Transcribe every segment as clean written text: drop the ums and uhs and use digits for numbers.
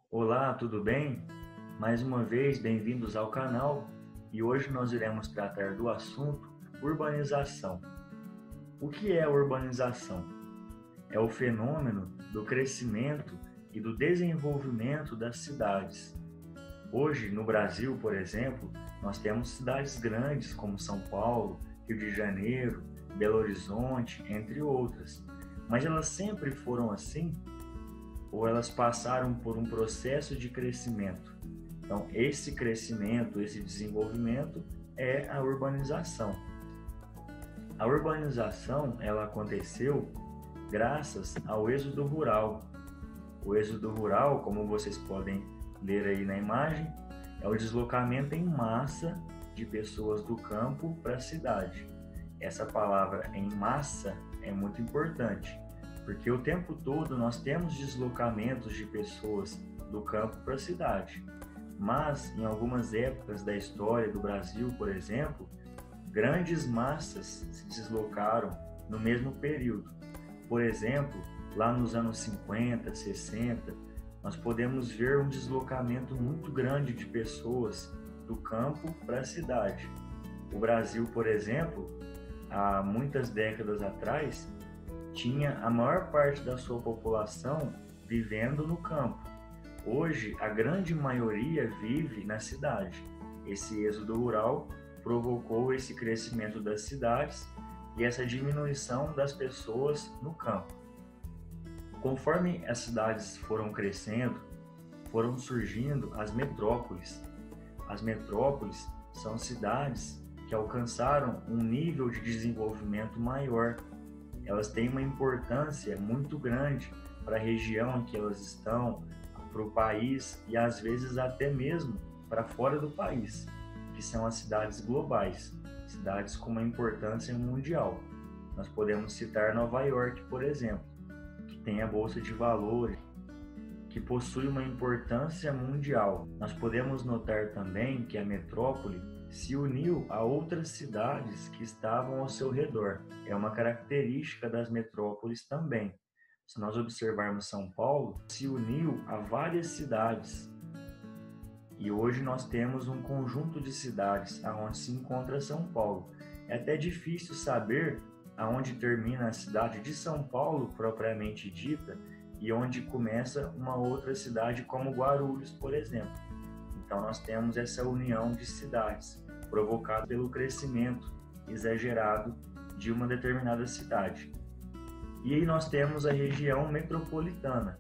Olá, tudo bem? Mais uma vez, bem-vindos ao canal e hoje nós iremos tratar do assunto urbanização. O que é a urbanização? É o fenômeno do crescimento e do desenvolvimento das cidades. Hoje, no Brasil, por exemplo, nós temos cidades grandes como São Paulo, Rio de Janeiro, Belo Horizonte, entre outras. Mas elas sempre foram assim? Ou elas passaram por um processo de crescimento? Então, esse crescimento, esse desenvolvimento é a urbanização. A urbanização, ela aconteceu graças ao êxodo rural. O êxodo rural, como vocês podem ler aí na imagem, é o deslocamento em massa de pessoas do campo para a cidade. Essa palavra em massa é muito importante, porque o tempo todo nós temos deslocamentos de pessoas do campo para a cidade. Mas, em algumas épocas da história do Brasil, por exemplo, grandes massas se deslocaram no mesmo período. Por exemplo, lá nos anos 50, 60, nós podemos ver um deslocamento muito grande de pessoas do campo para a cidade. O Brasil, por exemplo, há muitas décadas atrás, tinha a maior parte da sua população vivendo no campo. Hoje, a grande maioria vive na cidade. Esse êxodo rural provocou esse crescimento das cidades e essa diminuição das pessoas no campo. Conforme as cidades foram crescendo, foram surgindo as metrópoles. As metrópoles são cidades que alcançaram um nível de desenvolvimento maior. Elas têm uma importância muito grande para a região em que elas estão, para o país e às vezes até mesmo para fora do país, que são as cidades globais, cidades com uma importância mundial. Nós podemos citar Nova York, por exemplo, que tem a Bolsa de Valores, que possui uma importância mundial. Nós podemos notar também que a metrópole se uniu a outras cidades que estavam ao seu redor. É uma característica das metrópoles também. Se nós observarmos São Paulo, se uniu a várias cidades. E hoje nós temos um conjunto de cidades aonde se encontra São Paulo. É até difícil saber aonde termina a cidade de São Paulo propriamente dita e onde começa uma outra cidade como Guarulhos, por exemplo. Então nós temos essa união de cidades provocada pelo crescimento exagerado de uma determinada cidade. E aí nós temos a região metropolitana.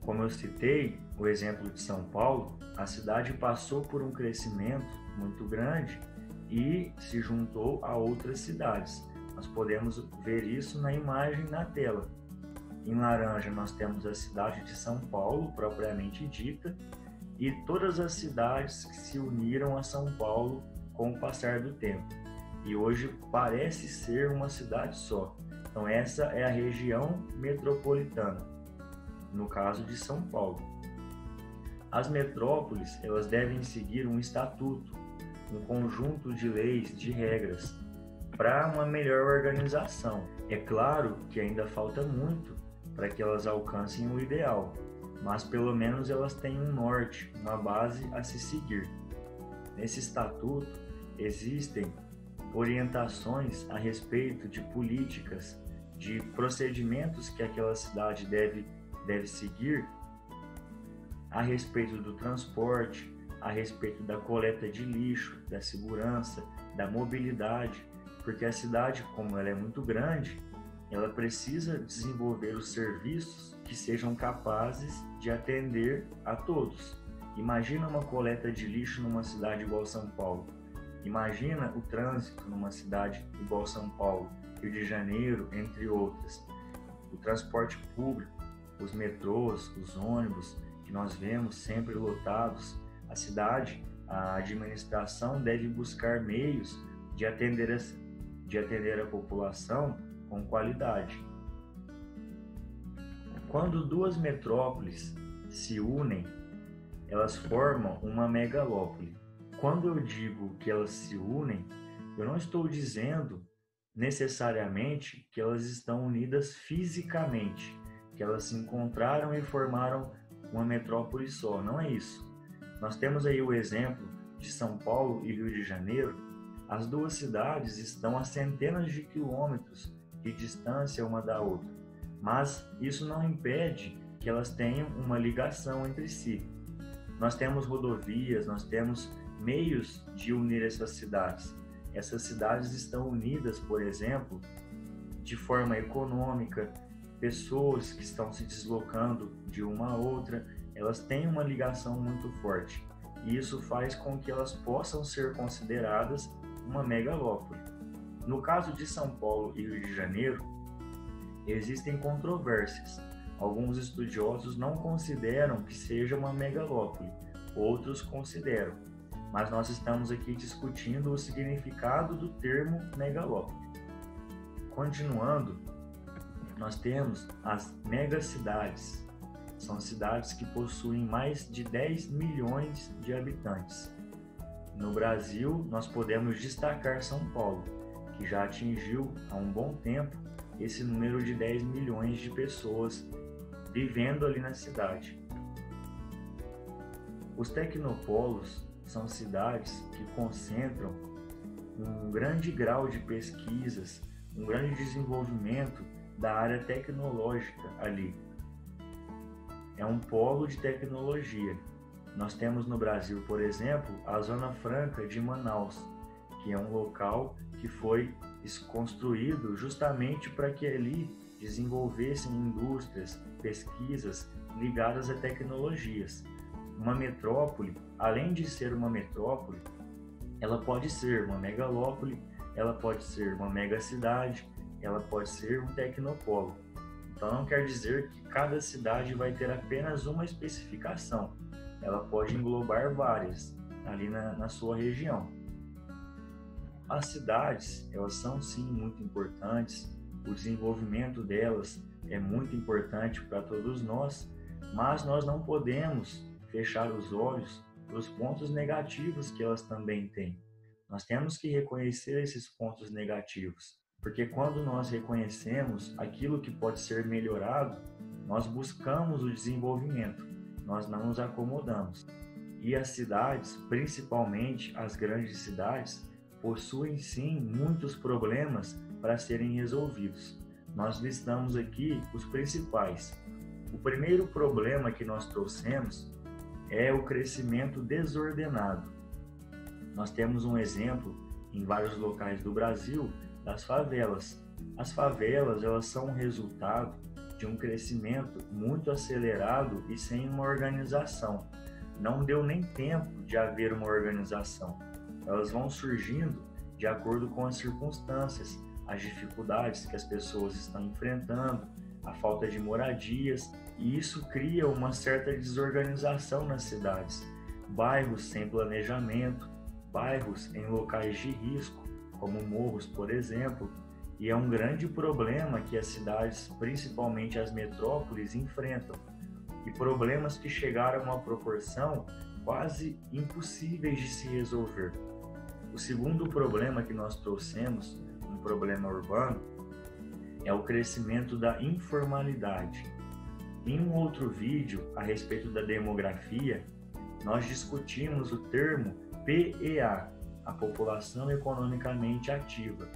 Como eu citei o exemplo de São Paulo, a cidade passou por um crescimento muito grande e se juntou a outras cidades. Nós podemos ver isso na imagem na tela. Em laranja nós temos a cidade de São Paulo, propriamente dita, e todas as cidades que se uniram a São Paulo com o passar do tempo. E hoje parece ser uma cidade só. Então essa é a região metropolitana, no caso de São Paulo. As metrópoles, elas devem seguir um estatuto, um conjunto de leis, de regras, para uma melhor organização. É claro que ainda falta muito para que elas alcancem o ideal, mas pelo menos elas têm um norte, uma base a se seguir. Nesse estatuto existem orientações a respeito de políticas, de procedimentos que aquela cidade deve seguir a respeito do transporte, a respeito da coleta de lixo, da segurança, da mobilidade, porque a cidade, como ela é muito grande, ela precisa desenvolver os serviços que sejam capazes de atender a todos. Imagina uma coleta de lixo numa cidade igual São Paulo. Imagina o trânsito numa cidade igual São Paulo, Rio de Janeiro, entre outras. O transporte público, os metrôs, os ônibus, que nós vemos sempre lotados. A cidade, a administração deve buscar meios de atender a população com qualidade. Quando duas metrópoles se unem, elas formam uma megalópole. Quando eu digo que elas se unem, eu não estou dizendo necessariamente que elas estão unidas fisicamente, que elas se encontraram e formaram uma metrópole só, não é isso. Nós temos aí o exemplo de São Paulo e Rio de Janeiro. As duas cidades estão a centenas de quilômetros de distância uma da outra, mas isso não impede que elas tenham uma ligação entre si. Nós temos rodovias, nós temos meios de unir essas cidades. Essas cidades estão unidas, por exemplo, de forma econômica, pessoas que estão se deslocando de uma a outra, elas têm uma ligação muito forte. E isso faz com que elas possam ser consideradas uma megalópole. No caso de São Paulo e Rio de Janeiro, existem controvérsias. Alguns estudiosos não consideram que seja uma megalópole, outros consideram. Mas nós estamos aqui discutindo o significado do termo megalópole. Continuando, nós temos as megacidades. São cidades que possuem mais de 10 milhões de habitantes. No Brasil, nós podemos destacar São Paulo, que já atingiu há um bom tempo esse número de 10 milhões de pessoas vivendo ali na cidade. Os tecnopolos são cidades que concentram um grande grau de pesquisas, um grande desenvolvimento da área tecnológica ali. É um polo de tecnologia. Nós temos no Brasil, por exemplo, a Zona Franca de Manaus, que é um local que foi construído justamente para que ali desenvolvessem indústrias, pesquisas ligadas a tecnologias. Uma metrópole, além de ser uma metrópole, ela pode ser uma megalópole, ela pode ser uma megacidade, ela pode ser um tecnopolo. Então não quer dizer que cada cidade vai ter apenas uma especificação, ela pode englobar várias ali na sua região. As cidades, elas são sim muito importantes, o desenvolvimento delas é muito importante para todos nós, mas nós não podemos fechar os olhos para os pontos negativos que elas também têm. Nós temos que reconhecer esses pontos negativos, porque quando nós reconhecemos aquilo que pode ser melhorado, nós buscamos o desenvolvimento, nós não nos acomodamos. E as cidades, principalmente as grandes cidades, possuem sim muitos problemas para serem resolvidos. Nós listamos aqui os principais. O primeiro problema que nós trouxemos é o crescimento desordenado. Nós temos um exemplo em vários locais do Brasil das favelas. As favelas, elas são um resultado de um crescimento muito acelerado e sem uma organização. Não deu nem tempo de haver uma organização. Elas vão surgindo de acordo com as circunstâncias, as dificuldades que as pessoas estão enfrentando, a falta de moradias, e isso cria uma certa desorganização nas cidades. Bairros sem planejamento, bairros em locais de risco, como morros, por exemplo, e é um grande problema que as cidades, principalmente as metrópoles, enfrentam, e problemas que chegaram a uma proporção quase impossíveis de se resolver. O segundo problema que nós trouxemos, um problema urbano, é o crescimento da informalidade. Em um outro vídeo a respeito da demografia, nós discutimos o termo PEA, a população economicamente ativa,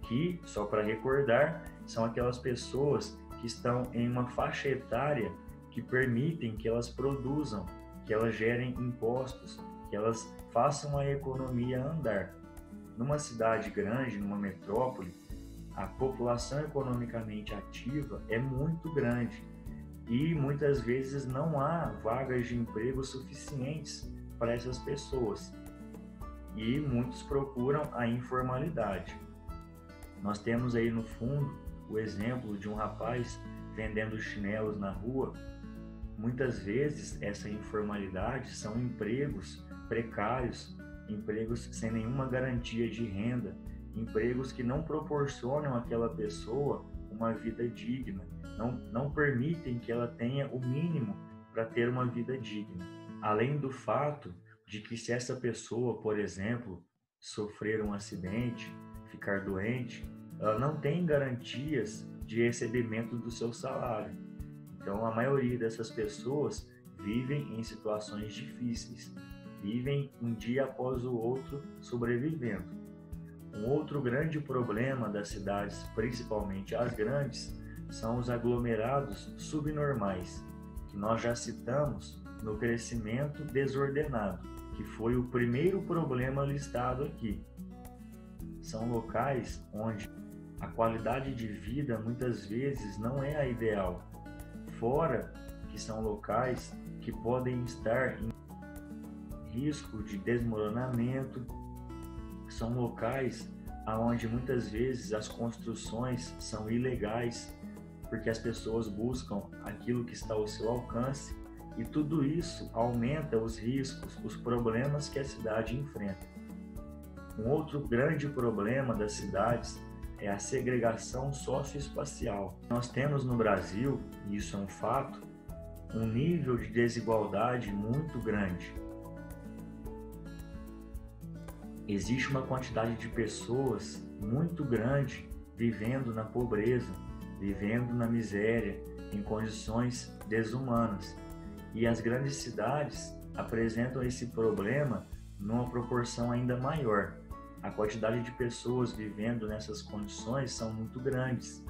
que, só para recordar, são aquelas pessoas que estão em uma faixa etária que permitem que elas produzam, que elas gerem impostos, que elas façam a economia andar. Numa cidade grande, numa metrópole, a população economicamente ativa é muito grande e muitas vezes não há vagas de emprego suficientes para essas pessoas e muitos procuram a informalidade. Nós temos aí no fundo o exemplo de um rapaz vendendo chinelos na rua. Muitas vezes essa informalidade são empregos precários, empregos sem nenhuma garantia de renda, empregos que não proporcionam àquela pessoa uma vida digna, não permitem que ela tenha o mínimo para ter uma vida digna. Além do fato de que se essa pessoa, por exemplo, sofrer um acidente, ficar doente, ela não tem garantias de recebimento do seu salário. Então, a maioria dessas pessoas vivem em situações difíceis, vivem um dia após o outro sobrevivendo. Um outro grande problema das cidades, principalmente as grandes, são os aglomerados subnormais, que nós já citamos no crescimento desordenado, que foi o primeiro problema listado aqui. São locais onde a qualidade de vida muitas vezes não é a ideal, fora que são locais que podem estar em risco de desmoronamento, são locais onde muitas vezes as construções são ilegais, porque as pessoas buscam aquilo que está ao seu alcance, e tudo isso aumenta os riscos, os problemas que a cidade enfrenta. Um outro grande problema das cidades é a segregação socioespacial. Nós temos no Brasil, e isso é um fato, um nível de desigualdade muito grande. Existe uma quantidade de pessoas muito grande vivendo na pobreza, vivendo na miséria, em condições desumanas. E as grandes cidades apresentam esse problema numa proporção ainda maior. A quantidade de pessoas vivendo nessas condições são muito grandes.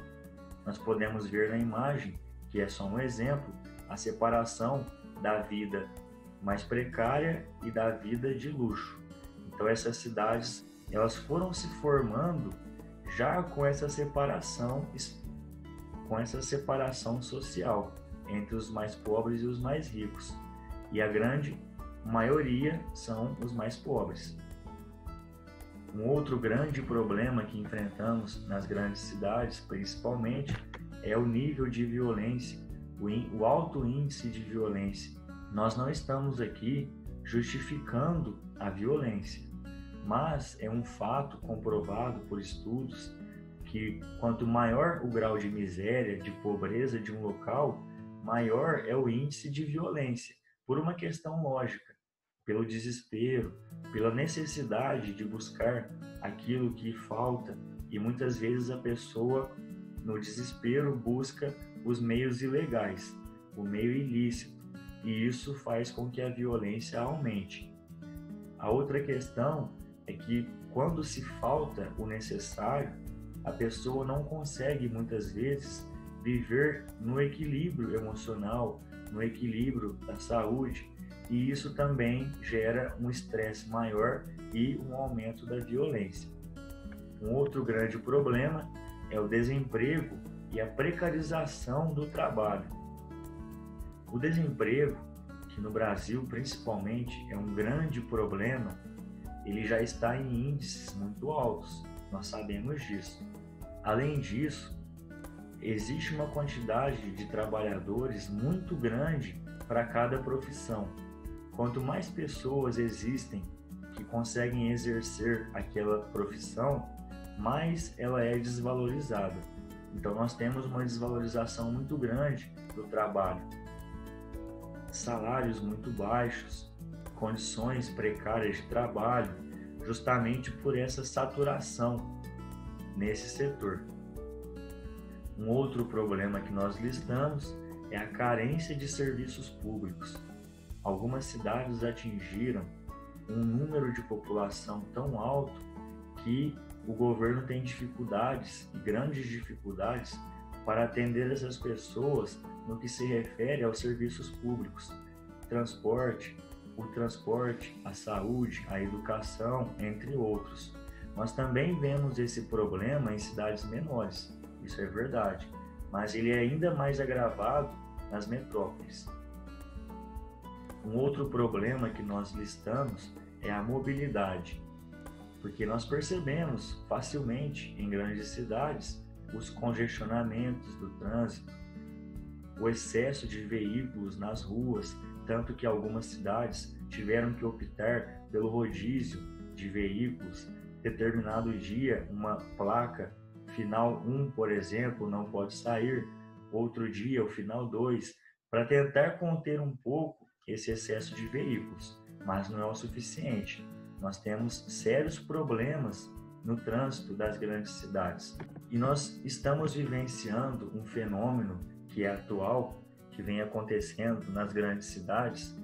Nós podemos ver na imagem, que é só um exemplo, a separação da vida mais precária e da vida de luxo. Então essas cidades, elas foram se formando já com essa separação social entre os mais pobres e os mais ricos. E a grande maioria são os mais pobres. Um outro grande problema que enfrentamos nas grandes cidades, principalmente, é o nível de violência, o alto índice de violência. Nós não estamos aqui justificando a violência, mas é um fato comprovado por estudos que quanto maior o grau de miséria, de pobreza de um local, maior é o índice de violência, por uma questão lógica, pelo desespero, pela necessidade de buscar aquilo que falta, e muitas vezes a pessoa, no desespero, busca os meios ilegais, o meio ilícito, e isso faz com que a violência aumente. A outra questão é que quando se falta o necessário, a pessoa não consegue muitas vezes viver no equilíbrio emocional, no equilíbrio da saúde, e isso também gera um estresse maior e um aumento da violência. Um outro grande problema é o desemprego e a precarização do trabalho. O desemprego, que no Brasil principalmente é um grande problema, ele já está em índices muito altos, nós sabemos disso. Além disso, existe uma quantidade de trabalhadores muito grande para cada profissão. Quanto mais pessoas existem que conseguem exercer aquela profissão, mais ela é desvalorizada. Então nós temos uma desvalorização muito grande do trabalho. Salários muito baixos, condições precárias de trabalho, justamente por essa saturação nesse setor. Um outro problema que nós listamos é a carência de serviços públicos. Algumas cidades atingiram um número de população tão alto que o governo tem dificuldades, grandes dificuldades, para atender essas pessoas no que se refere aos serviços públicos, o transporte, a saúde, a educação, entre outros. Nós também vemos esse problema em cidades menores, isso é verdade, mas ele é ainda mais agravado nas metrópoles. Um outro problema que nós listamos é a mobilidade, porque nós percebemos facilmente em grandes cidades os congestionamentos do trânsito, o excesso de veículos nas ruas, tanto que algumas cidades tiveram que optar pelo rodízio de veículos. Determinado dia, uma placa final 1, por exemplo, não pode sair, outro dia, o final 2, para tentar conter um pouco esse excesso de veículos, mas não é o suficiente. Nós temos sérios problemas no trânsito das grandes cidades. E nós estamos vivenciando um fenômeno que é atual, que vem acontecendo nas grandes cidades,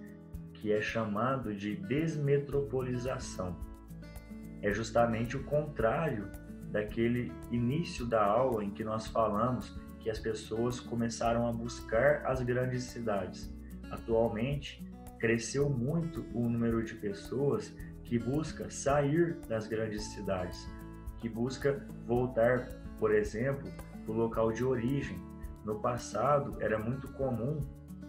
que é chamado de desmetropolização. É justamente o contrário daquele início da aula em que nós falamos que as pessoas começaram a buscar as grandes cidades. Atualmente, cresceu muito o número de pessoas que busca sair das grandes cidades, que busca voltar, por exemplo, para o local de origem. No passado, era muito comum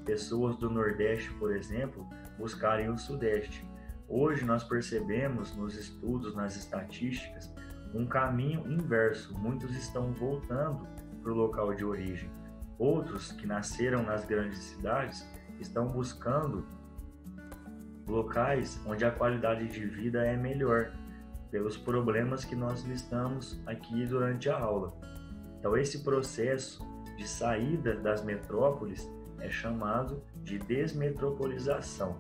pessoas do Nordeste, por exemplo, buscarem o Sudeste. Hoje nós percebemos nos estudos, nas estatísticas, um caminho inverso. Muitos estão voltando para o local de origem. Outros que nasceram nas grandes cidades estão buscando locais onde a qualidade de vida é melhor, pelos problemas que nós listamos aqui durante a aula. Então, esse processo de saída das metrópoles é chamado de desmetropolização.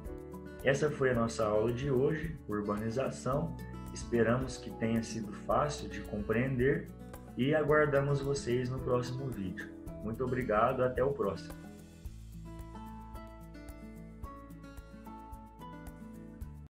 Essa foi a nossa aula de hoje, urbanização. Esperamos que tenha sido fácil de compreender e aguardamos vocês no próximo vídeo. Muito obrigado, até o próximo.